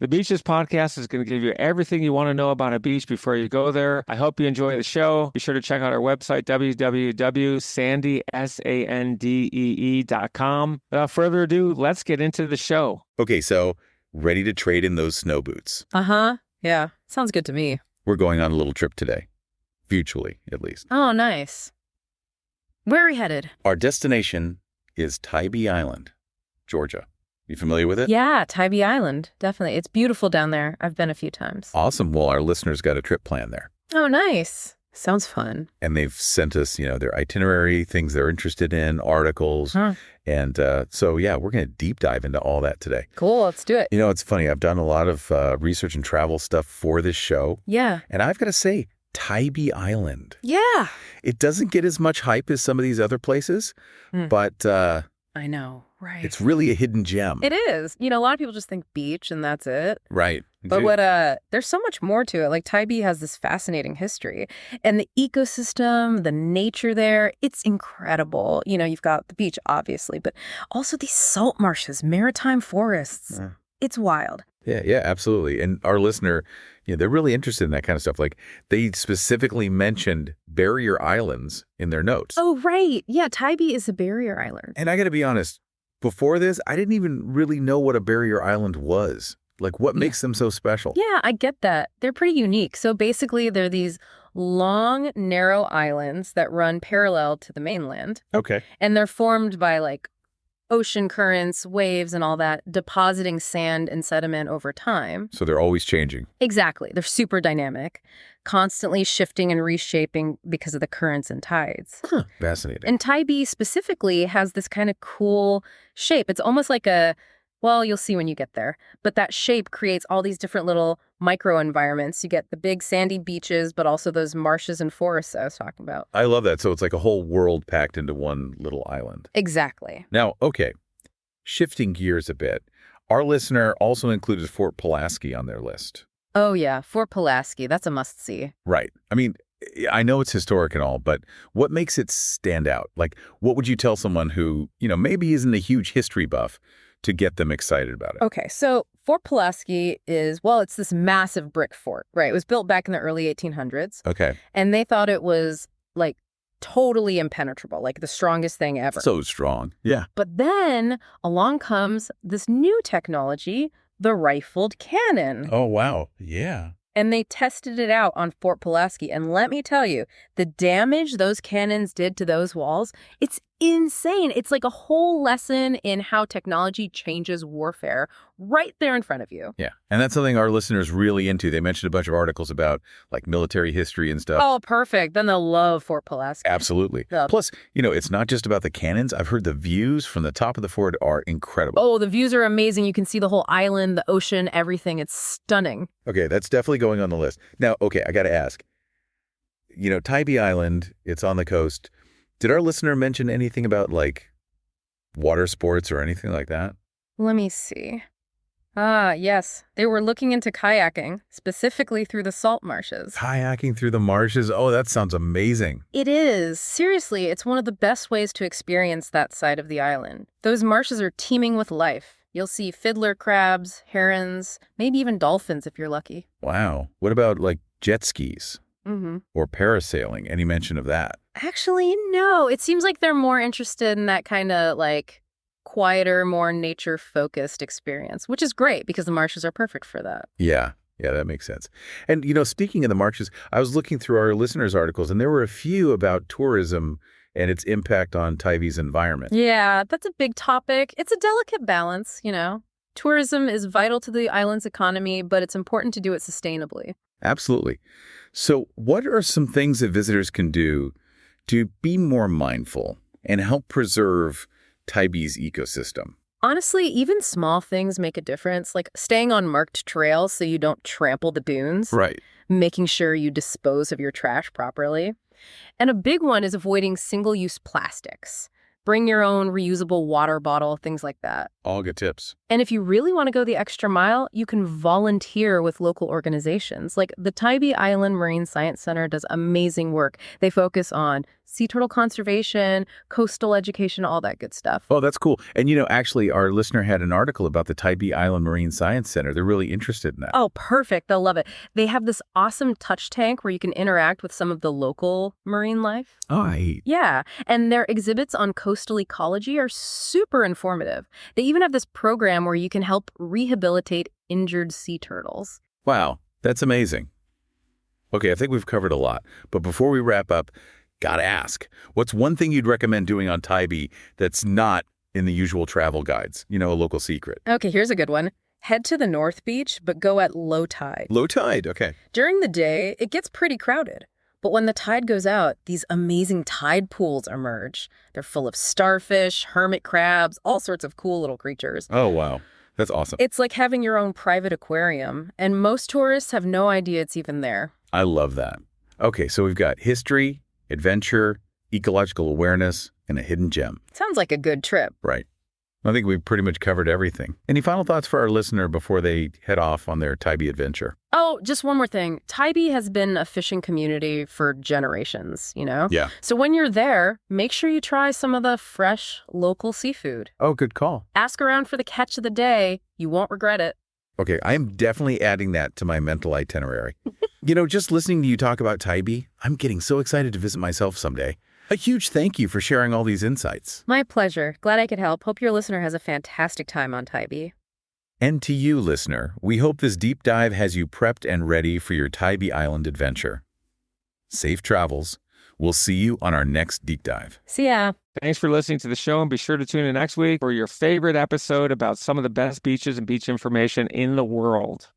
The Beaches podcast is going to give you everything you want to know about a beach before you go there. I hope you enjoy the show. Be sure to check out our website, www.sandee.com. Without further ado, let's get into the show. Okay, so ready to trade in those snow boots. Uh-huh. Yeah, sounds good to me. We're going on a little trip today, virtually at least. Oh, nice. Where are we headed? Our destination is Tybee Island, Georgia. You familiar with it? Yeah, Tybee Island. Definitely. It's beautiful down there. I've been a few times. Awesome. Well, our listeners got a trip plan there. Oh, nice. Sounds fun. And they've sent us, their itinerary, things they're interested in, articles. Huh. And so, yeah, we're going to deep dive into all that today. Cool. Let's do it. It's funny. I've done a lot of research and travel stuff for this show. Yeah. And I've got to say, Tybee Island. Yeah. It doesn't get as much hype as some of these other places, but I know. Right. it's really a hidden gem. It is. A lot of people just think beach and that's it. Right. But there's so much more to it. Like Tybee has this fascinating history and the ecosystem, the nature there, it's incredible. You've got the beach, obviously, but also these salt marshes, maritime forests. It's wild. Yeah, absolutely. And our listener, they're really interested in that kind of stuff. Like they specifically mentioned barrier islands in their notes. Oh, right. Yeah, Tybee is a barrier island. And I got to be honest, before this, I didn't even really know what a barrier island was. Like what makes them so special? Yeah, I get that. They're pretty unique. So basically, they're these long, narrow islands that run parallel to the mainland. Okay. And they're formed by ocean currents, waves, and all that, depositing sand and sediment over time. So they're always changing. Exactly. They're super dynamic, constantly shifting and reshaping because of the currents and tides. Fascinating. And Tybee specifically has this kind of cool shape. It's almost like you'll see when you get there. But that shape creates all these different little micro-environments. You get the big sandy beaches, but also those marshes and forests I was talking about. I love that. So it's like a whole world packed into one little island. Exactly. Now, okay, shifting gears a bit, our listener also included Fort Pulaski on their list. Oh, yeah. Fort Pulaski. That's a must-see. Right. I mean, I know it's historic and all, but what makes it stand out? Like, what would you tell someone who, maybe isn't a huge history buff to get them excited about it? Okay, so Fort Pulaski it's this massive brick fort, right? It was built back in the early 1800s. Okay. And they thought it was, totally impenetrable, the strongest thing ever. So strong. Yeah. But then along comes this new technology, the rifled cannon. Oh, wow. Yeah. And they tested it out on Fort Pulaski. And let me tell you, the damage those cannons did to those walls, it's insane. It's like a whole lesson in how technology changes warfare right there in front of you. Yeah. And that's something our listeners really into. They mentioned a bunch of articles about military history and stuff. Oh, perfect. Then they'll love Fort Pulaski. Absolutely. Yeah. Plus, it's not just about the cannons. I've heard the views from the top of the fort are incredible. Oh, the views are amazing. You can see the whole island, the ocean, everything. It's stunning. Okay, that's definitely going on the list. Now, okay, I got to ask. Tybee Island, it's on the coast. Did our listener mention anything about water sports or anything like that? Let me see. Ah, yes. They were looking into kayaking, specifically through the salt marshes. Kayaking through the marshes? Oh, that sounds amazing. It is. Seriously, it's one of the best ways to experience that side of the island. Those marshes are teeming with life. You'll see fiddler crabs, herons, maybe even dolphins if you're lucky. Wow. What about jet skis? Or parasailing? Any mention of that? Actually, no. It seems like they're more interested in that kind of quieter, more nature-focused experience, which is great because the marshes are perfect for that. Yeah, that makes sense. And, speaking of the marshes, I was looking through our listeners' articles, and there were a few about tourism and its impact on Tybee's environment. Yeah, that's a big topic. It's a delicate balance, Tourism is vital to the island's economy, but it's important to do it sustainably. Absolutely. So what are some things that visitors can do to be more mindful and help preserve Tybee's ecosystem? Honestly, even small things make a difference, like staying on marked trails so you don't trample the dunes. Right. Making sure you dispose of your trash properly. And a big one is avoiding single-use plastics. Bring your own reusable water bottle, things like that. All good tips. And if you really want to go the extra mile, you can volunteer with local organizations. Like the Tybee Island Marine Science Center does amazing work. They focus on sea turtle conservation, coastal education, all that good stuff. Oh, that's cool. And, actually, our listener had an article about the Tybee Island Marine Science Center. They're really interested in that. Oh, perfect. They'll love it. They have this awesome touch tank where you can interact with some of the local marine life. Oh, Yeah, and their exhibits on coastal ecology are super informative. They even have this program where you can help rehabilitate injured sea turtles. wow, that's amazing. Okay, I think we've covered a lot. But before we wrap up, gotta ask, what's one thing you'd recommend doing on Tybee that's not in the usual travel guides? A local secret. Okay, here's a good one. Head to the North Beach, but go at low tide. Low tide, okay. During the day, it gets pretty crowded. But when the tide goes out, these amazing tide pools emerge. They're full of starfish, hermit crabs, all sorts of cool little creatures. Oh, wow. That's awesome. It's like having your own private aquarium, and most tourists have no idea it's even there. I love that. Okay, so we've got history, adventure, ecological awareness, and a hidden gem. Sounds like a good trip. Right. I think we've pretty much covered everything. Any final thoughts for our listener before they head off on their Tybee adventure? Oh, just one more thing. Tybee has been a fishing community for generations, Yeah. So when you're there, make sure you try some of the fresh, local seafood. Oh, good call. Ask around for the catch of the day. You won't regret it. Okay, I am definitely adding that to my mental itinerary. Just listening to you talk about Tybee, I'm getting so excited to visit myself someday. A huge thank you for sharing all these insights. My pleasure. Glad I could help. Hope your listener has a fantastic time on Tybee. And to you, listener, we hope this deep dive has you prepped and ready for your Tybee Island adventure. Safe travels. We'll see you on our next deep dive. See ya. Thanks for listening to the show, and be sure to tune in next week for your favorite episode about some of the best beaches and beach information in the world.